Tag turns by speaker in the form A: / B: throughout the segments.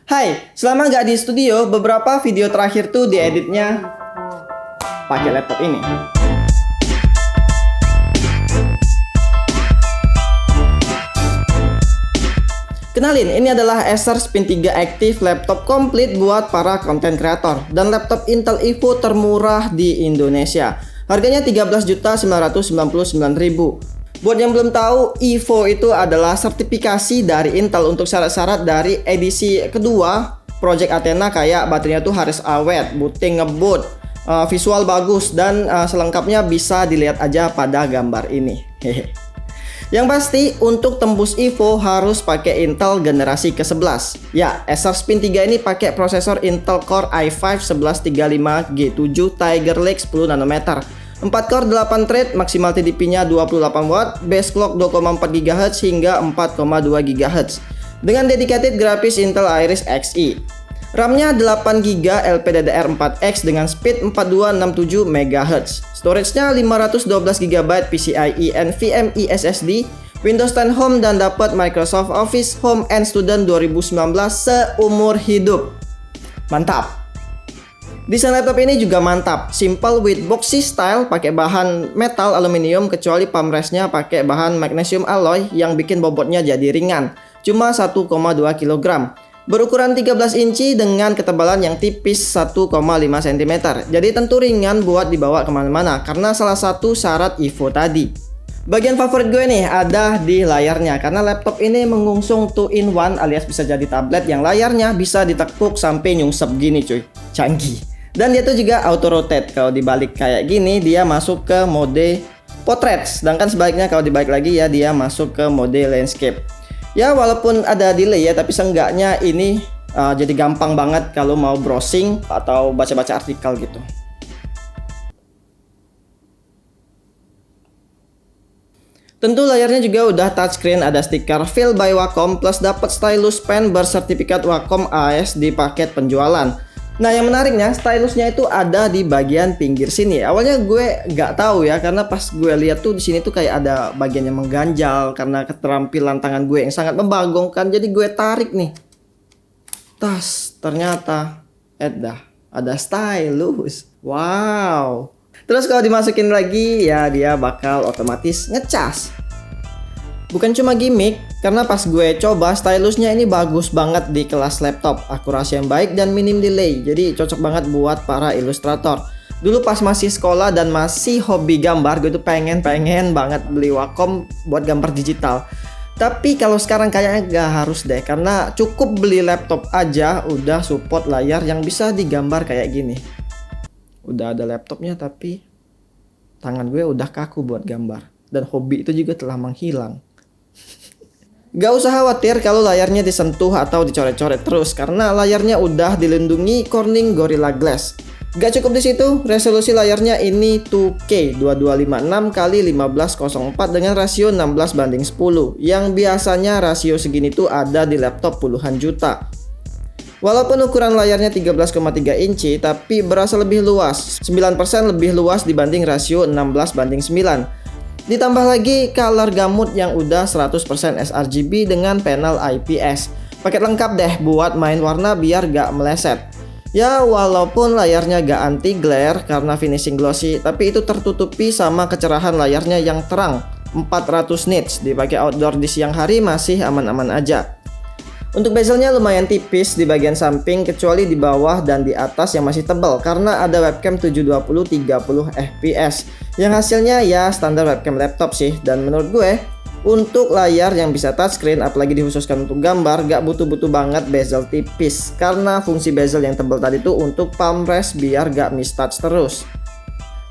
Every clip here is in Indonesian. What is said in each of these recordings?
A: Hai, selama nggak di studio, beberapa video terakhir tuh dieditnya pakai laptop ini. Kenalin, ini adalah Acer Spin 3 Active laptop komplit buat para konten kreator dan laptop Intel Evo termurah di Indonesia. Harganya 13.999.000. Buat yang belum tahu, Evo itu adalah sertifikasi dari Intel untuk syarat-syarat dari edisi kedua Project Athena, kayak baterainya tuh harus awet, booting ngebut, visual bagus, dan selengkapnya bisa dilihat aja pada gambar ini. Yang pasti untuk tembus Evo harus pakai Intel generasi ke-11. Ya, Acer Spin 3 ini pakai prosesor Intel Core i5 1135G7 Tiger Lake 10 nanometer. 4 core 8 thread, maksimal TDP-nya 28 watt, base clock 2,4 GHz hingga 4,2 GHz. Dengan dedicated grafis Intel Iris Xe. RAM-nya 8GB LPDDR4X dengan speed 4267 MHz. Storage-nya 512GB PCIe NVMe SSD, Windows 10 Home, dan dapat Microsoft Office Home and Student 2019 seumur hidup. Mantap. Desain laptop ini juga mantap, simple with boxy style, pakai bahan metal aluminium kecuali palm rest-nya pakai bahan magnesium alloy yang bikin bobotnya jadi ringan, cuma 1,2 kg. Berukuran 13 inci dengan ketebalan yang tipis 1,5 cm. Jadi tentu ringan buat dibawa kemana-mana karena salah satu syarat Evo tadi. Bagian favorit gue nih ada di layarnya, karena laptop ini mengusung 2-in-1 alias bisa jadi tablet yang layarnya bisa ditekuk sampai nyungsep gini cuy. Canggih. Dan dia tuh juga auto rotate. Kalau dibalik kayak gini dia masuk ke mode portrait. Sedangkan sebaliknya kalau dibalik lagi ya dia masuk ke mode landscape. Ya walaupun ada delay ya, tapi seenggaknya ini jadi gampang banget kalau mau browsing atau baca-baca artikel gitu. Tentu layarnya juga udah touchscreen, ada stiker Feel by Wacom, plus dapat stylus pen bersertifikat Wacom AS di paket penjualan. Nah yang menariknya stylusnya itu ada di bagian pinggir sini. Awalnya gue nggak tahu ya, karena pas gue lihat tuh di sini tuh kayak ada bagian yang mengganjal karena keterampilan tangan gue yang sangat membagongkan. Jadi gue tarik nih, ternyata ada stylus. Wow. Terus kalau dimasukin lagi ya dia bakal otomatis ngecas. Bukan cuma gimmick, karena pas gue coba stylusnya ini bagus banget di kelas laptop, akurasi yang baik dan minim delay. Jadi cocok banget buat para ilustrator. Dulu pas masih sekolah dan masih hobi gambar, gue tuh pengen banget beli Wacom buat gambar digital. Tapi kalau sekarang kayaknya gak harus deh, karena cukup beli laptop aja udah support layar yang bisa digambar kayak gini. Udah ada laptopnya tapi tangan gue udah kaku buat gambar, dan hobi itu juga telah menghilang. Gak usah khawatir kalau layarnya disentuh atau dicoret-coret terus, karena layarnya udah dilindungi Corning Gorilla Glass. Gak cukup di situ, resolusi layarnya ini 2K 2256 x 1504 dengan rasio 16:10, yang biasanya rasio segini tuh ada di laptop puluhan juta. Walaupun ukuran layarnya 13,3 inci, tapi berasa lebih luas, 9% lebih luas dibanding rasio 16:9. Ditambah lagi color gamut yang udah 100% sRGB dengan panel IPS. Paket lengkap deh buat main warna biar gak meleset. Ya walaupun layarnya gak anti glare karena finishing glossy, tapi itu tertutupi sama kecerahan layarnya yang terang 400 nits. Dipakai outdoor di siang hari masih aman-aman aja. Untuk bezelnya lumayan tipis di bagian samping, kecuali di bawah dan di atas yang masih tebal karena ada webcam 720 30 fps yang hasilnya ya standar webcam laptop sih. Dan menurut gue untuk layar yang bisa touchscreen apalagi dikhususkan untuk gambar gak butuh-butuh banget bezel tipis, karena fungsi bezel yang tebal tadi tuh untuk palm rest biar gak mistouch terus.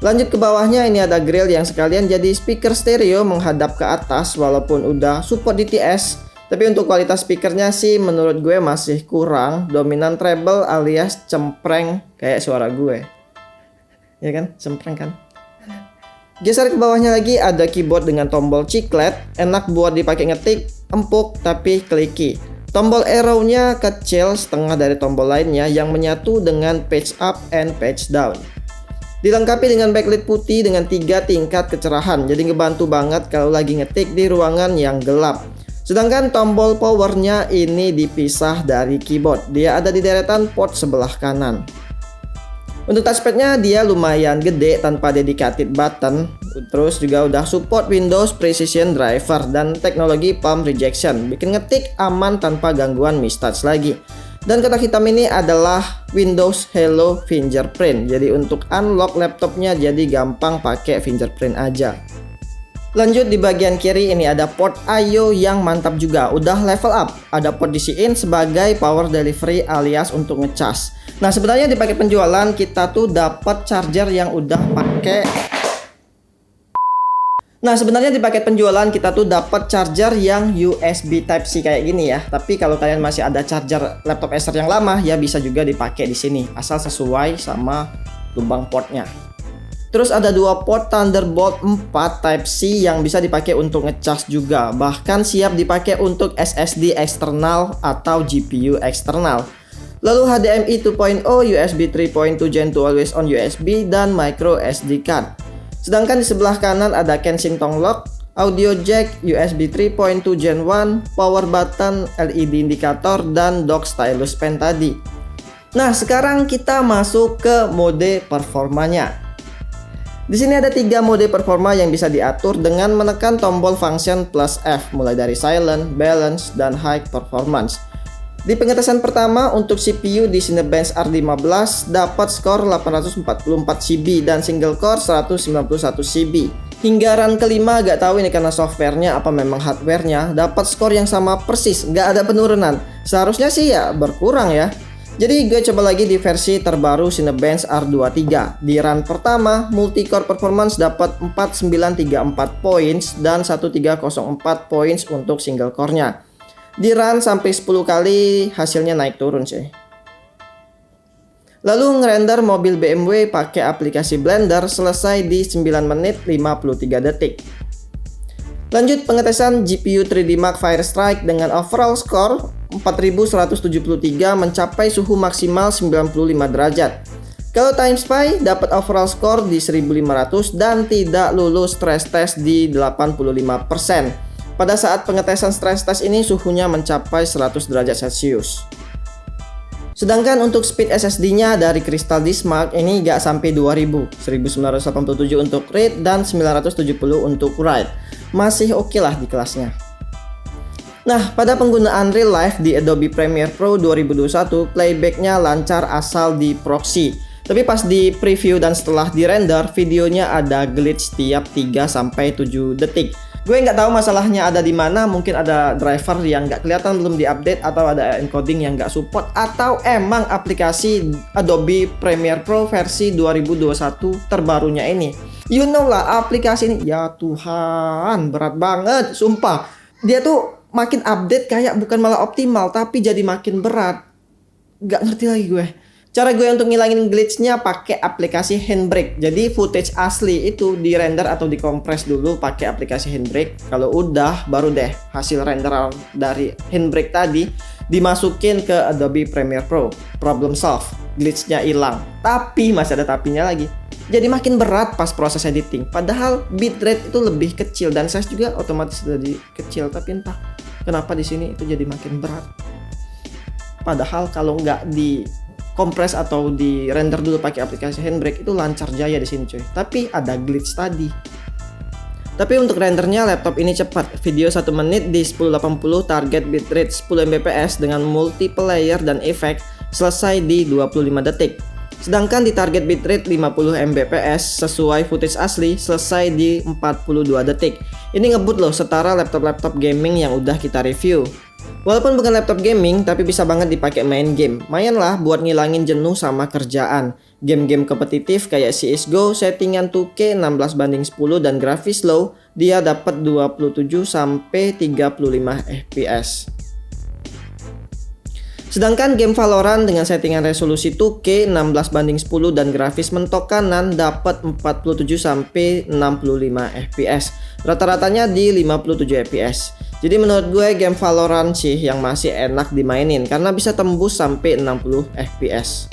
A: Lanjut ke bawahnya, ini ada grill yang sekalian jadi speaker stereo menghadap ke atas. Walaupun udah support DTS, tapi untuk kualitas speakernya sih menurut gue masih kurang, dominan treble alias cempreng kayak suara gue. Ya kan, cempreng kan. Geser ke bawahnya lagi ada keyboard dengan tombol chiclet, enak buat dipakai ngetik, empuk tapi clicky. Tombol arrow-nya kecil setengah dari tombol lainnya yang menyatu dengan page up and page down. Dilengkapi dengan backlit putih dengan 3 tingkat kecerahan, jadi ngebantu banget kalau lagi ngetik di ruangan yang gelap. Sedangkan tombol powernya ini dipisah dari keyboard. Dia ada di deretan port sebelah kanan. Untuk touchpadnya dia lumayan gede tanpa dedicated button. Terus juga udah support Windows Precision Driver dan teknologi palm rejection. Bikin ngetik aman tanpa gangguan mistouch lagi. Dan kotak hitam ini adalah Windows Hello Fingerprint. Jadi untuk unlock laptopnya jadi gampang pakai fingerprint aja. Lanjut di bagian kiri ini ada port I/O yang mantap juga, udah level up. Ada port DC-in sebagai power delivery alias untuk ngecas. Nah sebenarnya di paket penjualan kita tuh dapat charger yang udah pakai. Charger yang USB Type-C kayak gini ya. Tapi kalau kalian masih ada charger laptop Acer yang lama ya bisa juga dipakai di sini, asal sesuai sama lubang portnya. Terus ada dua port Thunderbolt 4 Type-C yang bisa dipakai untuk ngecas juga. Bahkan siap dipakai untuk SSD eksternal atau GPU eksternal. Lalu HDMI 2.0, USB 3.2 Gen 2 Always On USB, dan micro SD card. Sedangkan di sebelah kanan ada Kensington lock, audio jack, USB 3.2 Gen 1, power button, LED indikator, dan dock stylus pen tadi. Nah sekarang kita masuk ke mode performanya. Di sini ada 3 mode performa yang bisa diatur dengan menekan tombol function plus F, mulai dari silent, balance, dan high performance. Di pengetesan pertama untuk CPU di Cinebench R15 dapat skor 844 CB dan single core 191 CB. Hingga run kelima gak tahu ini karena softwarenya apa memang hardwarenya, dapat skor yang sama persis, gak ada penurunan. Seharusnya sih ya berkurang ya. Jadi gue coba lagi di versi terbaru Cinebench R23. Di run pertama, multi-core performance dapat 4934 points dan 1304 points untuk single core-nya. Di run sampai 10 kali hasilnya naik turun sih. Lalu ngerender mobil BMW pakai aplikasi Blender selesai di 9 menit 53 detik. Lanjut pengetesan GPU 3D Mark Firestrike dengan overall score 4173 mencapai suhu maksimal 95 derajat. Kalau Time Spy dapat overall score di 1500 dan tidak lulus stress test di 85%. Pada saat pengetesan stress test ini suhunya mencapai 100 derajat Celcius. Sedangkan untuk speed SSD-nya dari Crystal Diskmark ini gak sampai 2000, 1987 untuk read dan 970 untuk write. Masih oke lah di kelasnya. Nah, pada penggunaan real life di Adobe Premiere Pro 2021, playbacknya lancar asal di proxy. Tapi pas di preview dan setelah di render, videonya ada glitch tiap 3-7 detik. Gue nggak tahu masalahnya ada di mana, mungkin ada driver yang nggak kelihatan belum diupdate, atau ada encoding yang nggak support, atau emang aplikasi Adobe Premiere Pro versi 2021 terbarunya ini. You know lah aplikasi ini, ya Tuhan berat banget, sumpah. Dia tuh makin update kayak bukan malah optimal, tapi jadi makin berat. Nggak ngerti lagi gue. Cara gue untuk ngilangin glitch-nya pakai aplikasi Handbrake. Jadi footage asli itu di render atau dikompres dulu pakai aplikasi Handbrake. Kalau udah baru deh hasil render dari Handbrake tadi dimasukin ke Adobe Premiere Pro. Problem solve, glitch-nya hilang. Tapi masih ada tapinya lagi. Jadi makin berat pas proses editing. Padahal bitrate itu lebih kecil dan size juga otomatis jadi kecil. Tapi entah kenapa di sini itu jadi makin berat. Padahal kalau nggak di kompres atau di render dulu pakai aplikasi Handbrake itu lancar jaya di sini coy. Tapi ada glitch tadi. Tapi untuk rendernya laptop ini cepat. Video 1 menit di 1080 target bitrate 10 Mbps dengan multiplayer dan efek selesai di 25 detik. Sedangkan di target bitrate 50 Mbps sesuai footage asli selesai di 42 detik. Ini ngebut loh, setara laptop-laptop gaming yang udah kita review. Walaupun bukan laptop gaming, tapi bisa banget dipakai main game. Lumayan lah buat ngilangin jenuh sama kerjaan. Game-game kompetitif kayak CSGO, settingan 2K 16:10 dan grafis low, dia dapat 27-35 FPS. Sedangkan game Valorant dengan settingan resolusi 2K 16:10 dan grafis mentok kanan dapat 47-65 FPS. Rata-ratanya di 57 FPS. Jadi menurut gue game Valorant sih yang masih enak dimainin karena bisa tembus sampai 60 FPS.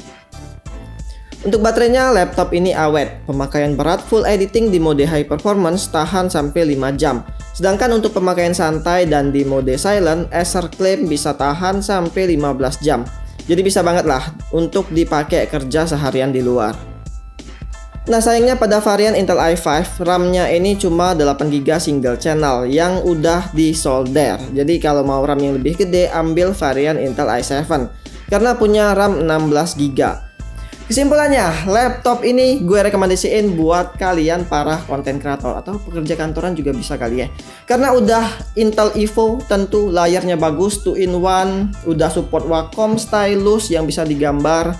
A: Untuk baterainya, laptop ini awet. Pemakaian berat full editing di mode high performance tahan sampai 5 jam. Sedangkan untuk pemakaian santai dan di mode silent, Acer klaim bisa tahan sampai 15 jam. Jadi bisa banget lah untuk dipakai kerja seharian di luar. Nah, sayangnya pada varian Intel i5, RAM-nya ini cuma 8GB single channel yang udah disolder. Jadi kalau mau RAM yang lebih gede, ambil varian Intel i7 karena punya RAM 16GB. Kesimpulannya, laptop ini gue rekomendasiin buat kalian para konten kreator atau pekerja kantoran juga bisa kali ya. Karena udah Intel Evo, tentu layarnya bagus, 2-in-1, udah support Wacom stylus yang bisa digambar.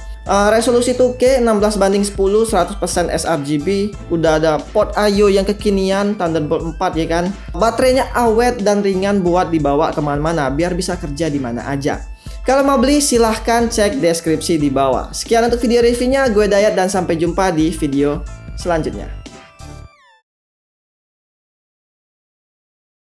A: Resolusi 2K 16:10, 100% sRGB, udah ada port I/O yang kekinian, Thunderbolt 4 ya kan. Baterainya awet dan ringan buat dibawa kemana-mana biar bisa kerja di mana aja. Kalau mau beli silahkan cek deskripsi di bawah. Sekian untuk video reviewnya, gue Dayat dan sampai jumpa di video selanjutnya.